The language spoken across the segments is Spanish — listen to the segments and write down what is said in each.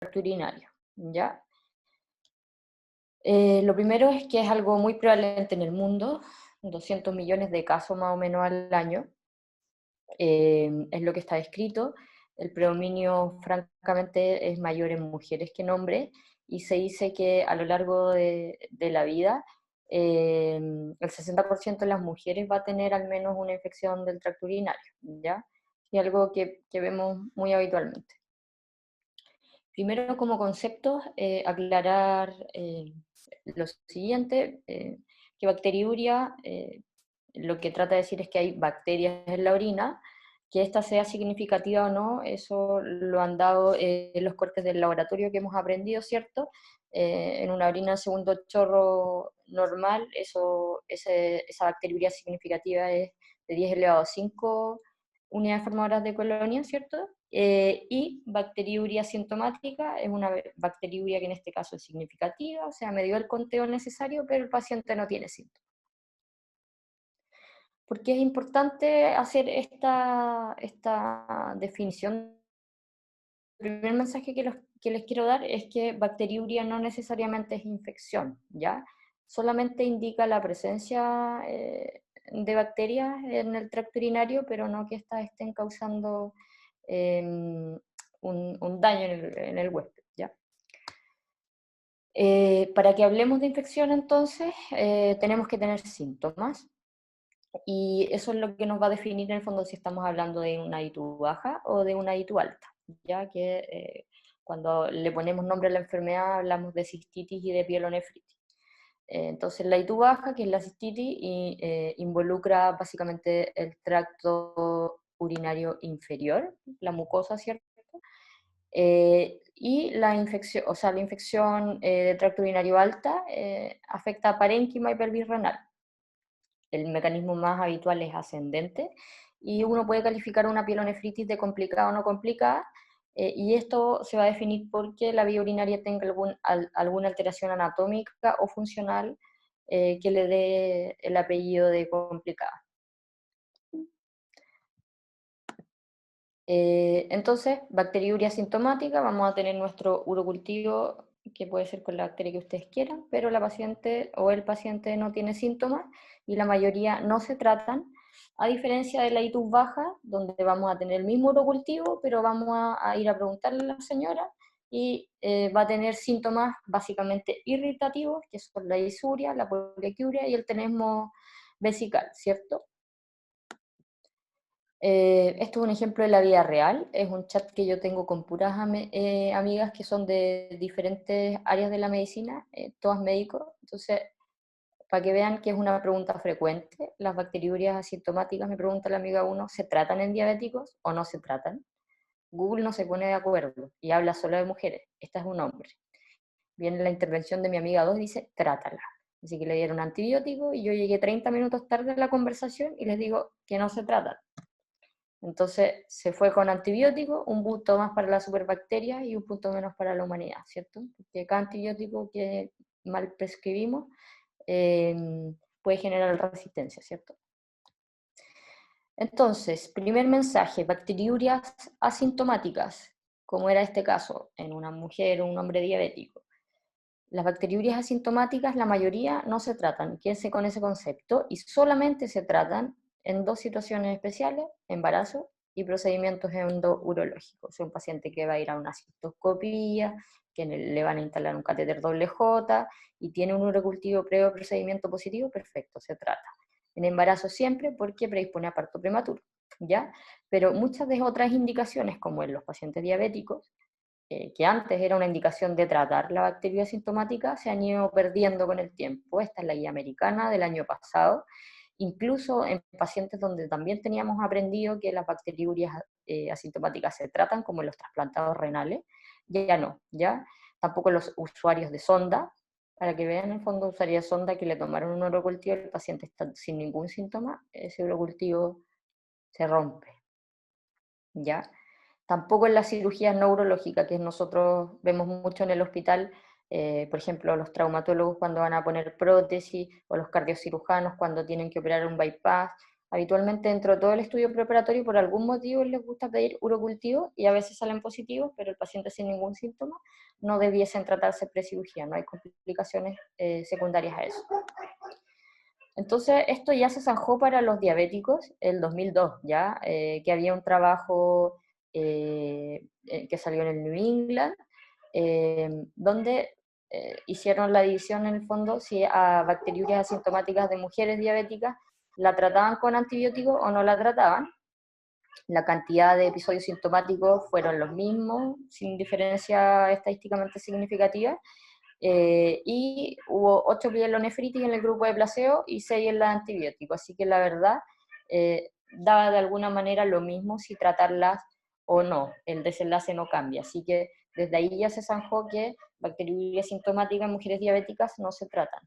tracto urinario, ¿ya? Lo primero es que es algo muy prevalente en el mundo, 200 millones de casos más o menos al año, es lo que está descrito. El predominio, francamente, es mayor en mujeres que en hombres, y se dice que a lo largo de la vida, el 60% de las mujeres va a tener al menos una infección del tracto urinario, ¿ya? Y algo que vemos muy habitualmente. Primero, como concepto, aclarar lo siguiente, que bacteriuria, lo que trata de decir es que hay bacterias en la orina. Que esta sea significativa o no, eso lo han dado los cortes del laboratorio que hemos aprendido, ¿cierto? En una orina segundo chorro normal, esa bacteriuria significativa es de 10 elevado a 5 unidades formadoras de colonia, ¿cierto? Y bacteriuria sintomática es una bacteriuria que en este caso es significativa, o sea, me dio el conteo necesario, pero el paciente no tiene síntomas. ¿Por qué es importante hacer esta definición? El primer mensaje que les quiero dar es que bacteriuria no necesariamente es infección, ¿ya? Solamente indica la presencia de bacterias en el tracto urinario, pero no que éstas estén causando un daño en el huésped, ¿ya? Para que hablemos de infección, entonces, tenemos que tener síntomas, y eso es lo que nos va a definir en el fondo si estamos hablando de una ITU baja o de una ITU alta, ya que cuando le ponemos nombre a la enfermedad hablamos de cistitis y de pielonefritis. Entonces la ITU baja, que es la cistitis, involucra básicamente el tracto urinario inferior, la mucosa, ¿cierto? Y la infección, o sea, la infección de tracto urinario alta afecta a parénquima y pelvis renal. El mecanismo más habitual es ascendente, y uno puede calificar una pielonefritis de complicada o no complicada, y esto se va a definir porque la vía urinaria tenga alguna alteración anatómica o funcional que le dé el apellido de complicada. Entonces, bacteriuria asintomática, vamos a tener nuestro urocultivo, que puede ser con la bacteria que ustedes quieran, pero la paciente o el paciente no tiene síntomas, y la mayoría no se tratan, a diferencia de la ITUS baja, donde vamos a tener el mismo urocultivo, pero vamos a ir a preguntarle a la señora, y va a tener síntomas básicamente irritativos, que son la disuria, la poliaquiuria y el tenesmo vesical, ¿cierto? Esto es un ejemplo de la vida real, es un chat que yo tengo con puras amigas que son de diferentes áreas de la medicina, todas médicos. Entonces, para que vean que es una pregunta frecuente, las bacteriurias asintomáticas, me pregunta la amiga uno, ¿se tratan en diabéticos o no se tratan? Google no se pone de acuerdo y habla solo de mujeres, esta es un hombre. Viene la intervención de mi amiga 2 y dice, trátala. Así que le dieron antibiótico, y yo llegué 30 minutos tarde a la conversación y les digo que no se tratan. Entonces se fue con antibiótico, un punto más para la superbacteria y un punto menos para la humanidad, ¿cierto? Porque cada antibiótico que mal prescribimos eh, puede generar resistencia, ¿cierto? Entonces, primer mensaje, bacteriurias asintomáticas, como era este caso, en una mujer o un hombre diabético. Las bacteriurias asintomáticas, la mayoría no se tratan, quédense con ese concepto, y solamente se tratan en dos situaciones especiales: embarazo y procedimientos endourológicos. Es un paciente que va a ir a una cistoscopía, que le van a instalar un catéter doble J y tiene un urocultivo previo procedimiento positivo, perfecto, se trata. En embarazo siempre, porque predispone a parto prematuro, ¿ya? Pero muchas de otras indicaciones, como en los pacientes diabéticos, que antes era una indicación de tratar la bacteria asintomática, se han ido perdiendo con el tiempo. Esta es la guía americana del año pasado. Incluso en pacientes donde también teníamos aprendido que las bacteriurias asintomáticas se tratan, como en los trasplantados renales, ya no, ya tampoco los usuarios de sonda. Para que vean, en el fondo usaría sonda que le tomaron un urocultivo, el paciente está sin ningún síntoma, ese urocultivo se rompe, ¿ya? Tampoco en las cirugías neurológicas, que nosotros vemos mucho en el hospital, por ejemplo, los traumatólogos cuando van a poner prótesis, o los cardiocirujanos cuando tienen que operar un bypass, Habitualmente dentro de todo el estudio preparatorio por algún motivo les gusta pedir urocultivo y a veces salen positivos, pero el paciente sin ningún síntoma no debiesen tratarse precirugía, no hay complicaciones secundarias a eso. Entonces, esto ya se zanjó para los diabéticos el 2002, ¿ya? Que había un trabajo que salió en el New England, donde hicieron la división en el fondo si a bacteriurias asintomáticas de mujeres diabéticas la trataban con antibióticos o no la trataban. La cantidad de episodios sintomáticos fueron los mismos, sin diferencia estadísticamente significativa, y hubo 8 pielonefritis en el grupo de placebo y 6 en la antibiótico. Así que la verdad, daba de alguna manera lo mismo si tratarlas o no, el desenlace no cambia. Así que desde ahí ya se zanjó que bacteriuria sintomática en mujeres diabéticas no se tratan.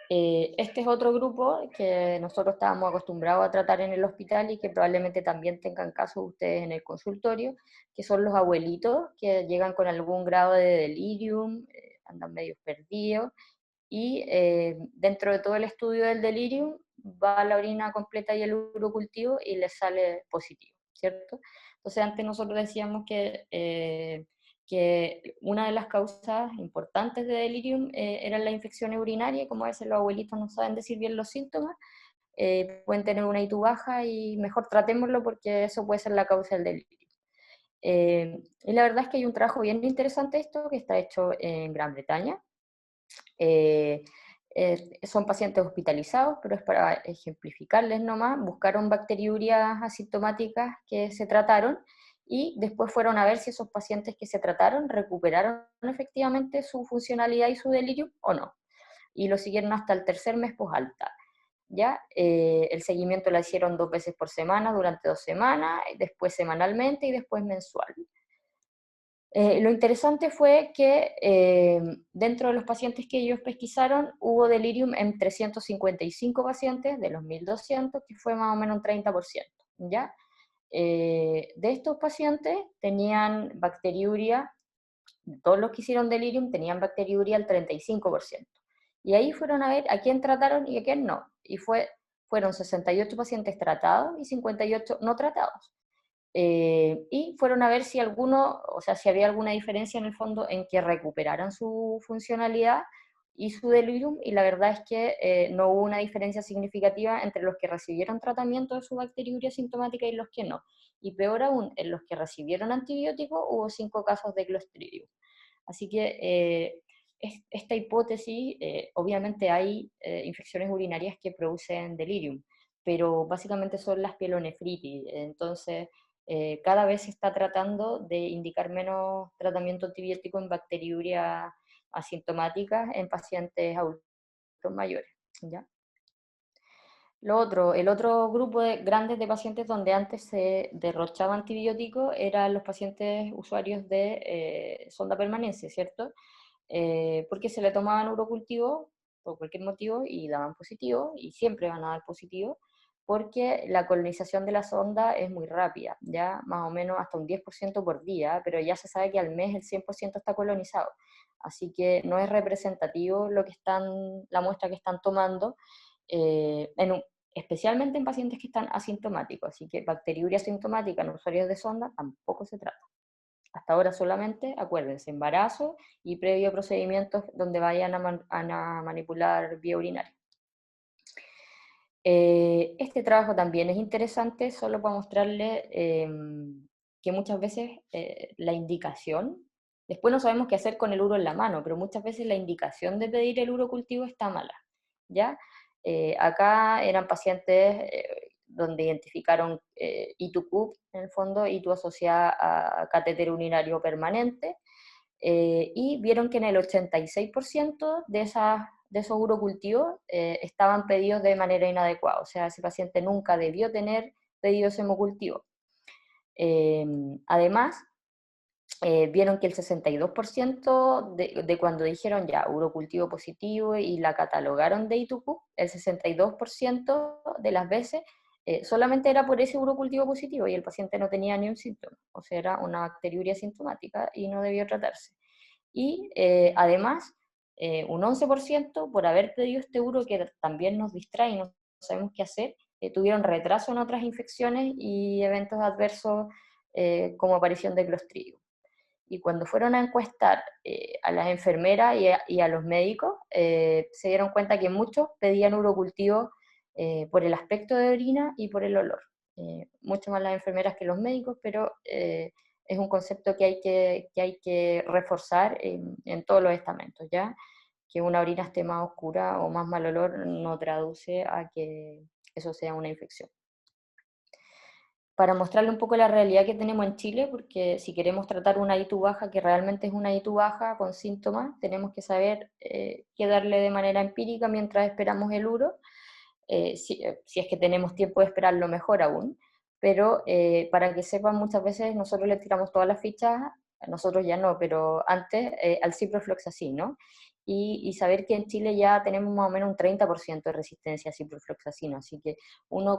Este es otro grupo que nosotros estábamos acostumbrados a tratar en el hospital y que probablemente también tengan casos ustedes en el consultorio, que son los abuelitos que llegan con algún grado de delirium, andan medio perdidos, y dentro de todo el estudio del delirium va la orina completa y el urocultivo y les sale positivo, ¿cierto? Entonces antes nosotros decíamos que una de las causas importantes de delirium eran las infecciones urinarias, y como a veces los abuelitos no saben decir bien los síntomas, pueden tener una ITU baja y mejor tratémoslo porque eso puede ser la causa del delirio. Y la verdad es que hay un trabajo bien interesante esto que está hecho en Gran Bretaña. Son pacientes hospitalizados, pero es para ejemplificarles nomás. Buscaron bacteriurias asintomáticas que se trataron y después fueron a ver si esos pacientes que se trataron recuperaron efectivamente su funcionalidad y su delirio o no. Y lo siguieron hasta el tercer mes posalta. ¿Ya? El seguimiento lo hicieron 2 veces por semana durante 2 semanas, después semanalmente y después mensual. Lo interesante fue que dentro de los pacientes que ellos pesquisaron hubo delirium en 355 pacientes de los 1.200, que fue más o menos un 30%, ¿ya? De estos pacientes tenían bacteriuria, todos los que hicieron delirium tenían bacteriuria al 35%. Y ahí fueron a ver a quién trataron y a quién no. Y fueron 68 pacientes tratados y 58 no tratados. Y fueron a ver si si había alguna diferencia en el fondo en que recuperaran su funcionalidad y su delirium, y la verdad es que no hubo una diferencia significativa entre los que recibieron tratamiento de su bacteriuria sintomática y los que no. Y peor aún, en los que recibieron antibióticos hubo 5 casos de Clostridium. Así que esta hipótesis, obviamente hay infecciones urinarias que producen delirium, pero básicamente son las pielonefritis. Entonces, cada vez se está tratando de indicar menos tratamiento antibiótico en bacteriuria asintomática en pacientes adultos mayores, ¿ya? El otro grupo grandes de pacientes donde antes se derrochaba antibiótico eran los pacientes usuarios de sonda permanencia, ¿cierto? Porque se le tomaban urocultivo por cualquier motivo y daban positivo, y siempre van a dar positivo, porque la colonización de la sonda es muy rápida, ya más o menos hasta un 10% por día, pero ya se sabe que al mes el 100% está colonizado, así que no es representativo la muestra que están tomando, eh, en un- especialmente en pacientes que están asintomáticos, así que bacteriuria asintomática en usuarios de sonda tampoco se trata. Hasta ahora solamente, acuérdense, embarazo y previo procedimientos donde vayan a manipular vía urinaria. Este trabajo también es interesante, solo para mostrarle que muchas veces la indicación, después no sabemos qué hacer con el uro en la mano, pero muchas veces la indicación de pedir el urocultivo está mala, ¿ya? Acá eran pacientes donde identificaron ITU-CUP, en el fondo, ITU asociada a catéter urinario permanente, y vieron que en el 86% de esos urocultivos estaban pedidos de manera inadecuada, o sea, ese paciente nunca debió tener pedido ese hemocultivo. Además, vieron que el 62% de cuando dijeron ya urocultivo positivo y la catalogaron de ITUCU, el 62% de las veces solamente era por ese urocultivo positivo y el paciente no tenía ni un síntoma, o sea, era una bacteriuria sintomática y no debió tratarse. Y además, un 11% por haber pedido este uro que también nos distrae y nos sabemos qué hacer, tuvieron retraso en otras infecciones y eventos adversos como aparición de Clostridium. Y cuando fueron a encuestar a las enfermeras y a los médicos, se dieron cuenta que muchos pedían urocultivo por el aspecto de orina y por el olor. Mucho más las enfermeras que los médicos, pero es un concepto que hay que reforzar en todos los estamentos, ¿ya? Que una orina esté más oscura o más mal olor no traduce a que eso sea una infección. Para mostrarle un poco la realidad que tenemos en Chile, porque si queremos tratar una ITU baja, que realmente es una ITU baja con síntomas, tenemos que saber qué darle de manera empírica mientras esperamos el uro, si es que tenemos tiempo de esperarlo mejor aún, pero para que sepan, muchas veces nosotros le tiramos todas las fichas, nosotros ya no, pero antes, al ciprofloxacin, ¿no? Y saber que en Chile ya tenemos más o menos un 30% de resistencia a ciprofloxacino, así que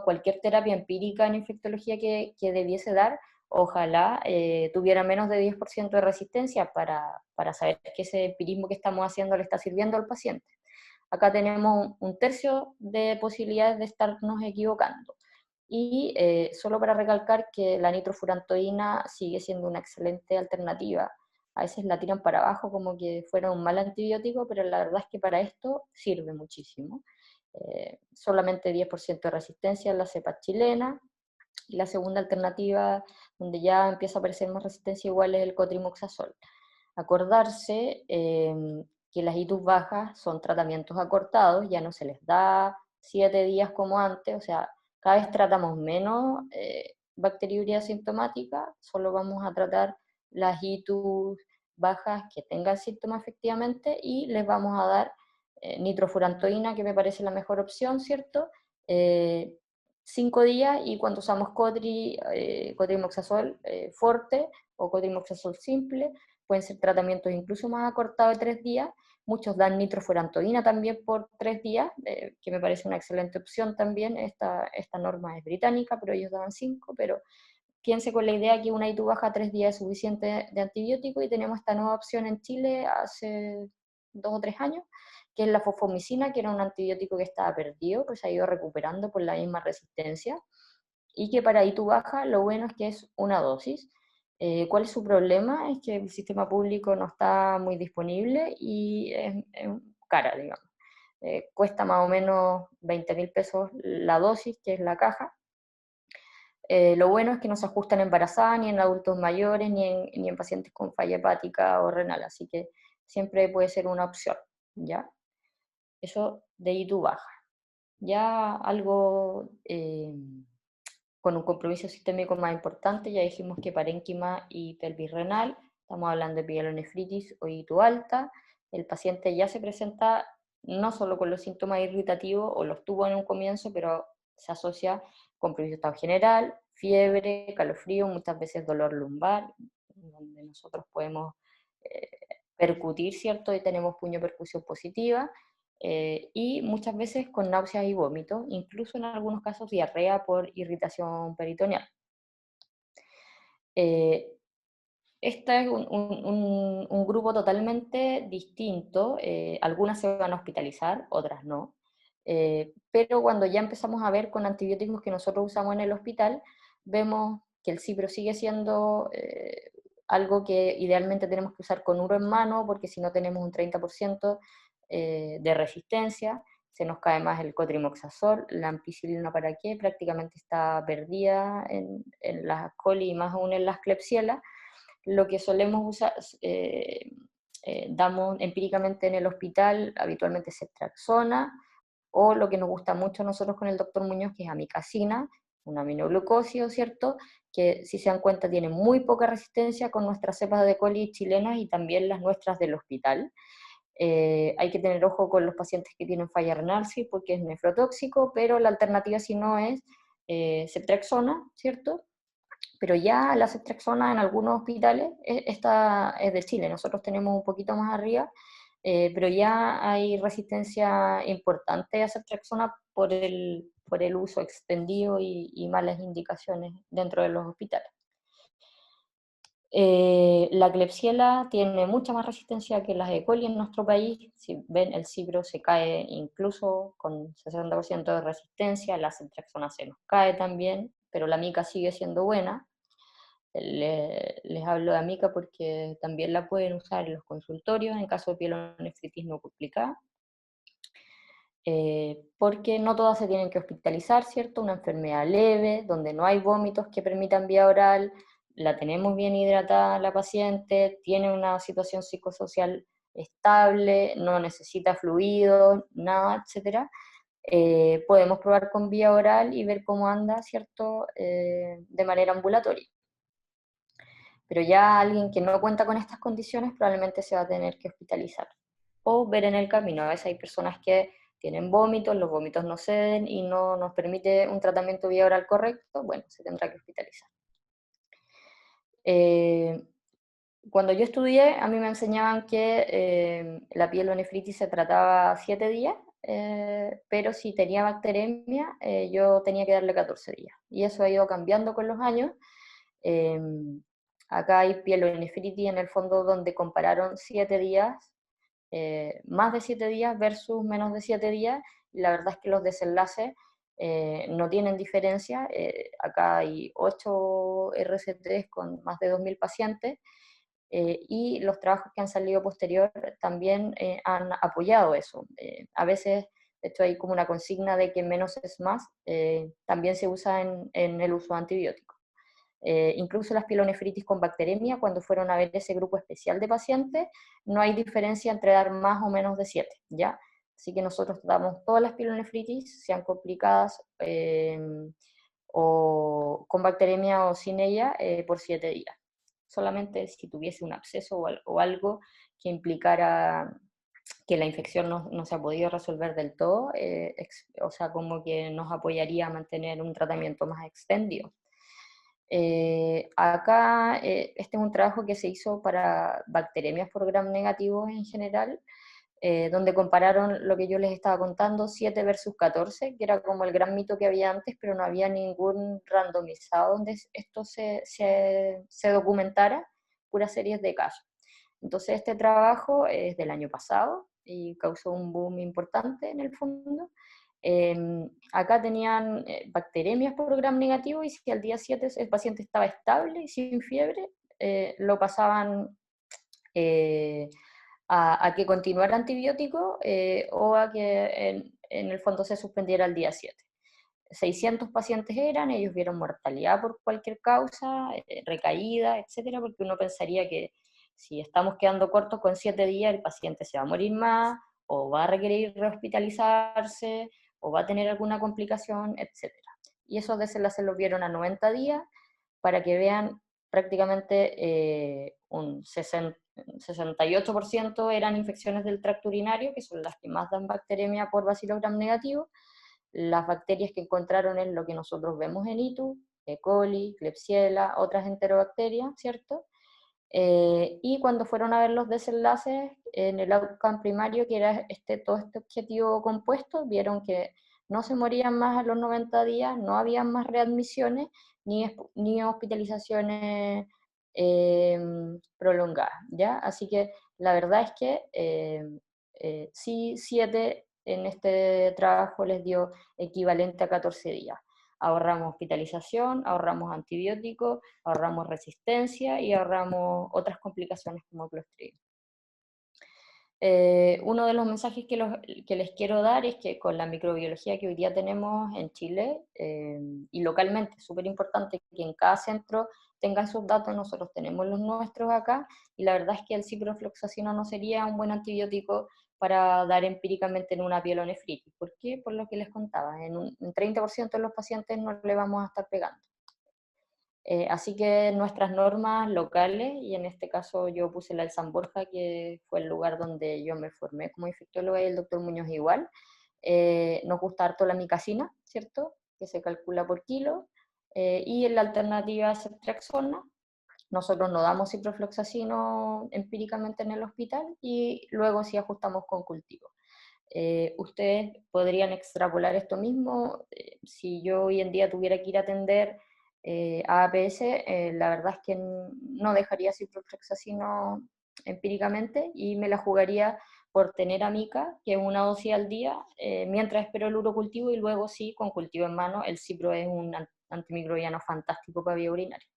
cualquier terapia empírica en infectología que debiese dar, ojalá tuviera menos de 10% de resistencia para saber que ese empirismo que estamos haciendo le está sirviendo al paciente. Acá tenemos un tercio de posibilidades de estarnos equivocando. Y solo para recalcar que la nitrofurantoína sigue siendo una excelente alternativa. A veces la tiran para abajo como que fuera un mal antibiótico, pero la verdad es que para esto sirve muchísimo. Solamente 10% de resistencia en la cepa chilena. Y la segunda alternativa, donde ya empieza a aparecer más resistencia igual, es el cotrimoxazol. Acordarse que las ITUs bajas son tratamientos acortados, ya no se les da 7 días como antes, o sea, cada vez tratamos menos bacteriuria asintomática, solo vamos a tratar las ITUs bajas que tengan síntomas efectivamente y les vamos a dar nitrofurantoína, que me parece la mejor opción, ¿cierto? 5 días y cuando usamos cotrimoxazol forte o cotrimoxazol simple, pueden ser tratamientos incluso más acortados de 3 días. Muchos dan nitrofurantoína también por 3 días, que me parece una excelente opción también. Esta norma es británica, pero ellos daban 5, pero piense con la idea que una ITU baja 3 días es suficiente de antibiótico y tenemos esta nueva opción en Chile hace 2 o 3 años, que es la fosfomicina, que era un antibiótico que estaba perdido, pues se ha ido recuperando por la misma resistencia, y que para ITU baja lo bueno es que es una dosis. ¿Cuál es su problema? Es que el sistema público no está muy disponible y es cara, digamos. Cuesta más o menos 20.000 pesos la dosis, que es la caja. Lo bueno es que no se ajustan en embarazadas, ni en adultos mayores, ni en pacientes con falla hepática o renal, así que siempre puede ser una opción, ¿ya? Eso de ITU baja. Ya algo con un compromiso sistémico más importante, ya dijimos que parénquima y pelvis renal, estamos hablando de pielonefritis o ITU alta, el paciente ya se presenta no solo con los síntomas irritativos, o los tuvo en un comienzo, pero se asocia con prurito estado general, fiebre, calofrío, muchas veces dolor lumbar, donde nosotros podemos eh, percutir, ¿cierto? Y tenemos puño percusión positiva, y muchas veces con náuseas y vómitos, incluso en algunos casos diarrea por irritación peritoneal. Este es un grupo totalmente distinto, algunas se van a hospitalizar, otras no, pero cuando ya empezamos a ver con antibióticos que nosotros usamos en el hospital, vemos que el cipro sigue siendo algo que idealmente tenemos que usar con uro en mano, porque si no tenemos un 30% de resistencia, se nos cae más el cotrimoxazol, la ampicilina para qué, prácticamente está perdida en las coli y más aún en las klebsiella. Lo que solemos usar, damos empíricamente en el hospital, habitualmente es ceftriaxona, o lo que nos gusta mucho a nosotros con el doctor Muñoz, que es amicacina, un aminoglucósido, ¿cierto? Que si se dan cuenta tiene muy poca resistencia con nuestras cepas de coli chilenas y también las nuestras del hospital. Hay que tener ojo con los pacientes que tienen falla renal, sí, porque es nefrotóxico, pero la alternativa si no es ceftriaxona, ¿cierto? Pero ya la ceftriaxona en algunos hospitales, esta es de Chile, nosotros tenemos un poquito más arriba, pero ya hay resistencia importante a ceftriaxona por el uso extendido y malas indicaciones dentro de los hospitales. La Klebsiella tiene mucha más resistencia que las E. coli en nuestro país. Si ven, el cipro se cae incluso con 60% de resistencia, la Ceftriaxona se nos cae también, pero la mica sigue siendo buena. Les hablo de mica porque también la pueden usar en los consultorios en caso de pielonefritis no complicada. Porque no todas se tienen que hospitalizar, ¿cierto? Una enfermedad leve, donde no hay vómitos que permitan vía oral, la tenemos bien hidratada la paciente, tiene una situación psicosocial estable, no necesita fluidos, nada, etcétera. Podemos probar con vía oral y ver cómo anda, ¿cierto? De manera ambulatoria. Pero ya alguien que no cuenta con estas condiciones probablemente se va a tener que hospitalizar o ver en el camino. A veces hay personas que tienen vómitos, los vómitos no ceden y no nos permite un tratamiento vía oral correcto, bueno, se tendrá que hospitalizar. Eh, Cuando yo estudié, a mí me enseñaban que la pielonefritis se trataba 7 días, pero si tenía bacteremia, yo tenía que darle 14 días. Y eso ha ido cambiando con los años. Eh, Acá hay pielonefritis en el fondo donde compararon 7 días, más de 7 días versus menos de 7 días, y la verdad es que los desenlaces no tienen diferencia. Acá hay 8 RCTs con más de 2.000 pacientes, y los trabajos que han salido posterior también han apoyado eso. A veces, de hecho, hay como una consigna de que menos es más, también se usa en el uso de antibióticos. Incluso las pielonefritis con bacteremia, cuando fueron a ver ese grupo especial de pacientes, no hay diferencia entre dar más o menos de 7, ¿ya? Así que nosotros tratamos todas las pielonefritis, sean complicadas o con bacteremia o sin ella, por 7 días. Solamente si tuviese un absceso o algo que implicara que la infección no se ha podido resolver del todo, o sea, como que nos apoyaría a mantener un tratamiento más extendido. Acá, este es un trabajo que se hizo para bacteremias por gram negativos en general, donde compararon lo que yo les estaba contando, 7 versus 14, que era como el gran mito que había antes, pero no había ningún randomizado donde esto se documentara, puras series de casos. Entonces este trabajo es del año pasado y causó un boom importante en el fondo. Acá tenían bacteremias por gram negativo, y si al día 7 el paciente estaba estable y sin fiebre, lo pasaban eh, a que continuara antibiótico, o a que en el fondo se suspendiera al día 7. 600 pacientes eran, ellos vieron mortalidad por cualquier causa, recaída, etcétera, porque uno pensaría que si estamos quedando cortos con 7 días, el paciente se va a morir más, o va a requerir rehospitalizarse, o va a tener alguna complicación, etcétera. Y esos desenlaces los vieron a 90 días, para que vean prácticamente un 68% eran infecciones del tracto urinario, que son las que más dan bacteremia por Bacillus gram negativo. Las bacterias que encontraron es lo que nosotros vemos en ITU, E. coli, Klebsiella, otras enterobacterias, ¿cierto? Y cuando fueron a ver los desenlaces en el outcome primario, que era todo este objetivo compuesto, vieron que no se morían más a los 90 días, no había más readmisiones ni hospitalizaciones prolongadas, ¿ya? Así que la verdad es que sí, 7 en este trabajo les dio equivalente a 14 días. Ahorramos hospitalización, ahorramos antibióticos, ahorramos resistencia y ahorramos otras complicaciones como Clostridium. Uno de los mensajes que les quiero dar es que con la microbiología que hoy día tenemos en Chile, y localmente, es súper importante que en cada centro tengan sus datos. Nosotros tenemos los nuestros acá, y la verdad es que el ciprofloxacino no sería un buen antibiótico para dar empíricamente en una pielonefritis. ¿Por qué? Por lo que les contaba, en un 30% de los pacientes no le vamos a estar pegando. Así que nuestras normas locales, y en este caso yo puse la del San Borja, que fue el lugar donde yo me formé como infectóloga, y el doctor Muñoz igual, nos gusta harto la micacina, ¿cierto? Que se calcula por kilo, y en la alternativa es ceftriaxona. Nosotros no damos ciprofloxacino empíricamente en el hospital, y luego sí ajustamos con cultivo. Ustedes podrían extrapolar esto mismo. Si yo hoy en día tuviera que ir a atender APS, la verdad es que no dejaría ciprofloxacino empíricamente y me la jugaría por tener amica, que es una dosis al día, mientras espero el urocultivo y luego sí, con cultivo en mano, el cipro es un antimicrobiano fantástico para vía urinaria.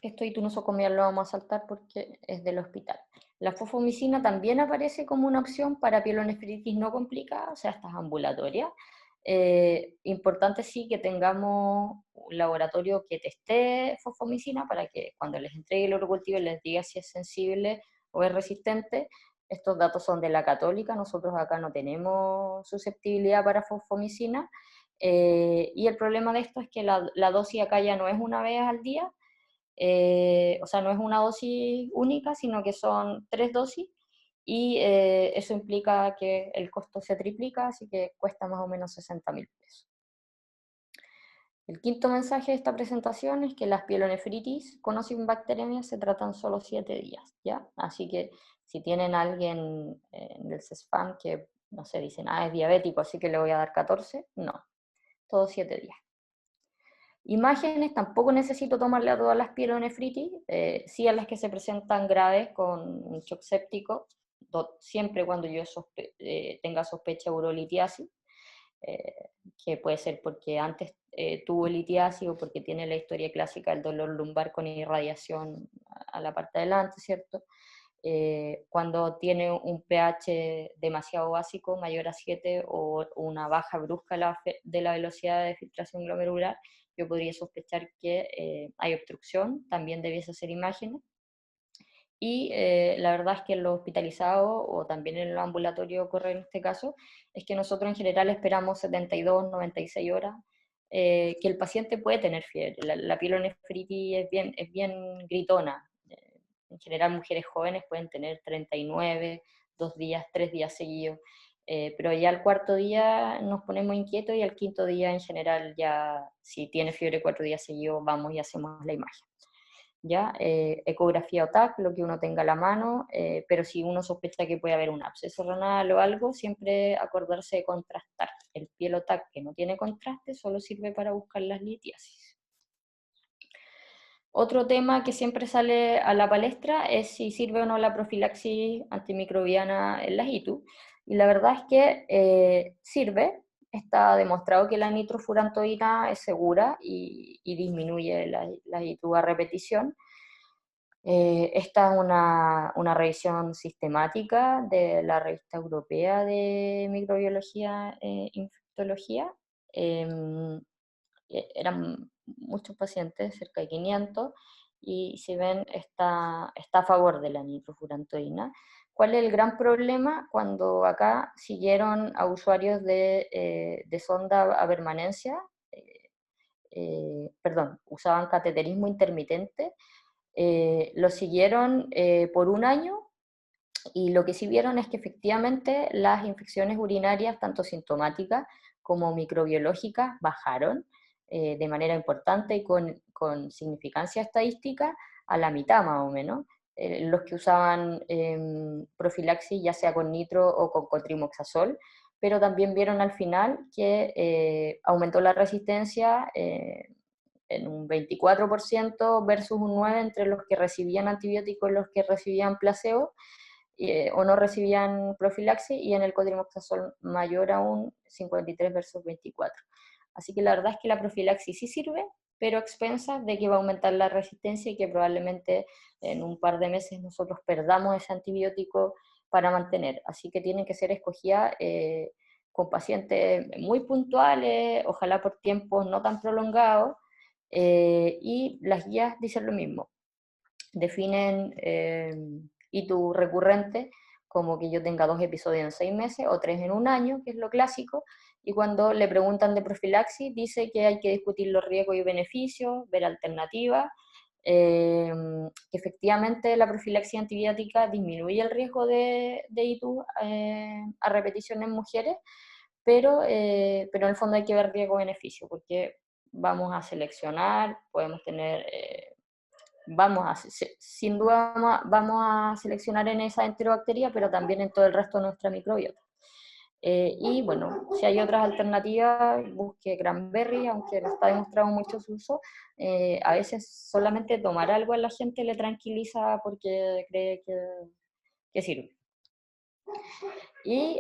Esto itunosocomial lo vamos a saltar porque es del hospital. La fosfomicina también aparece como una opción para pielonefritis no complicada, o sea, estas ambulatorias. Importante sí que tengamos un laboratorio que teste fosfomicina para que cuando les entregue el urocultivo les diga si es sensible o es resistente. Estos datos son de la Católica, nosotros acá no tenemos susceptibilidad para fosfomicina. Y el problema de esto es que la dosis acá ya no es una vez al día, o sea, no es una dosis única, sino que son 3 dosis, y eso implica que el costo se triplica, así que cuesta más o menos 60.000 pesos. El quinto mensaje de esta presentación es que las pielonefritis con o sin bacteremia se tratan solo 7 días, ¿ya? Así que si tienen a alguien en el CESFAM que, no sé, dicen, es diabético, así que le voy a dar 14, no, todos 7 días. Imágenes, tampoco necesito tomarle a todas las pielonefritis, sí a las que se presentan graves con un shock séptico, siempre cuando yo tenga sospecha de urolitiasis, que puede ser porque antes tuvo litiasis o porque tiene la historia clásica del dolor lumbar con irradiación a la parte de adelante, ¿cierto? Cuando tiene un pH demasiado básico, mayor a 7, o una baja brusca de la velocidad de filtración glomerular, yo podría sospechar que hay obstrucción, también debiese hacer imágenes. Y la verdad es que en los hospitalizados o también en el ambulatorio ocurre en este caso, es que nosotros en general esperamos 72, 96 horas, que el paciente puede tener fiebre. La pielonefritis es bien gritona. En general mujeres jóvenes pueden tener 39, 2 días, 3 días seguidos, pero ya al cuarto día nos ponemos inquietos y al quinto día en general ya si tiene fiebre 4 días seguidos vamos y hacemos la imagen. ¿Ya? Ecografía o TAC, lo que uno tenga a la mano, pero si uno sospecha que puede haber un absceso renal o algo, siempre acordarse de contrastar. El pielo TAC que no tiene contraste solo sirve para buscar las litiasis. Otro tema que siempre sale a la palestra es si sirve o no la profilaxis antimicrobiana en las ITU, y la verdad es que sirve. Está demostrado que la nitrofurantoína es segura y disminuye la ITU a repetición. Esta es una revisión sistemática de la Revista Europea de Microbiología e Infectología. Eran muchos pacientes, cerca de 500, y si ven, está a favor de la nitrofurantoína. ¿Cuál es el gran problema? Cuando acá siguieron a usuarios de sonda a permanencia, perdón, usaban cateterismo intermitente, lo siguieron por un año, y lo que sí vieron es que efectivamente las infecciones urinarias, tanto sintomáticas como microbiológicas, bajaron de manera importante y con significancia estadística a la mitad más o menos. Los que usaban profilaxis, ya sea con nitro o con cotrimoxazol, pero también vieron al final que aumentó la resistencia en un 24% versus un 9% entre los que recibían antibióticos y los que recibían placebo, o no recibían profilaxis, y en el cotrimoxazol mayor aún, 53 versus 24. Así que la verdad es que la profilaxis sí sirve, pero a expensas de que va a aumentar la resistencia y que probablemente en un par de meses nosotros perdamos ese antibiótico para mantener. Así que tienen que ser escogidas con pacientes muy puntuales, ojalá por tiempos no tan prolongados, y las guías dicen lo mismo. Definen ITU recurrente como que yo tenga 2 episodios en 6 meses o 3 en un año, que es lo clásico, y cuando le preguntan de profilaxis dice que hay que discutir los riesgos y beneficios, ver alternativas, que efectivamente la profilaxis antibiótica disminuye el riesgo de ITU a repetición en mujeres, pero en el fondo hay que ver riesgo-beneficio, porque vamos a seleccionar, podemos tener sin duda vamos a seleccionar en esa enterobacteria, pero también en todo el resto de nuestra microbiota. Y bueno, si hay otras alternativas, busque cranberry, aunque no está demostrado mucho su uso. A veces solamente tomar algo a la gente le tranquiliza porque cree que sirve. Y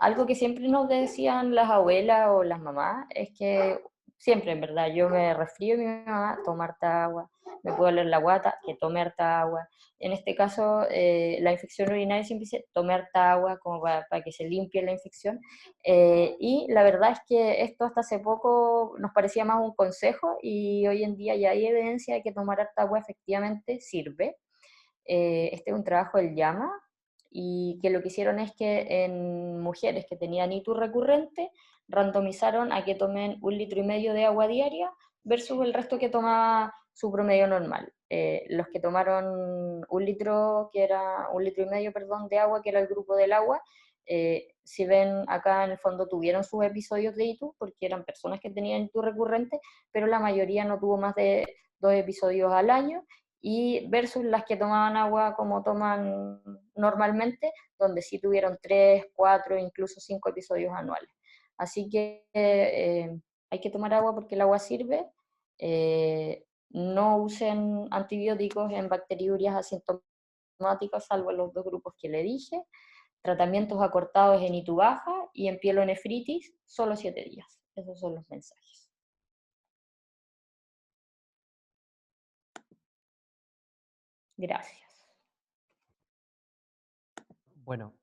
algo que siempre nos decían las abuelas o las mamás es que siempre, en verdad, yo me resfrío y mi mamá, toma harta agua, me puedo doler la guata, que tome harta agua. En este caso, la infección urinaria siempre dice tome harta agua como para que se limpie la infección. Y la verdad es que esto hasta hace poco nos parecía más un consejo y hoy en día ya hay evidencia de que tomar harta agua efectivamente sirve. Este es un trabajo del llama y que lo que hicieron es que en mujeres que tenían ITU recurrente, randomizaron a que tomen 1,5 litros de agua diaria versus el resto que tomaba su promedio normal. Los que tomaron 1 litro, que era 1,5 litros, perdón, de agua, que era el grupo del agua, si ven acá en el fondo tuvieron sus episodios de ITU porque eran personas que tenían ITU recurrente, pero la mayoría no tuvo más de 2 episodios al año, y versus las que tomaban agua como toman normalmente, donde sí tuvieron 3, 4, incluso 5 episodios anuales. Así que hay que tomar agua porque el agua sirve. No usen antibióticos en bacteriurias asintomáticas, salvo los dos grupos que le dije. Tratamientos acortados en ITU baja y en pielonefritis, solo 7 días. Esos son los mensajes. Gracias. Bueno,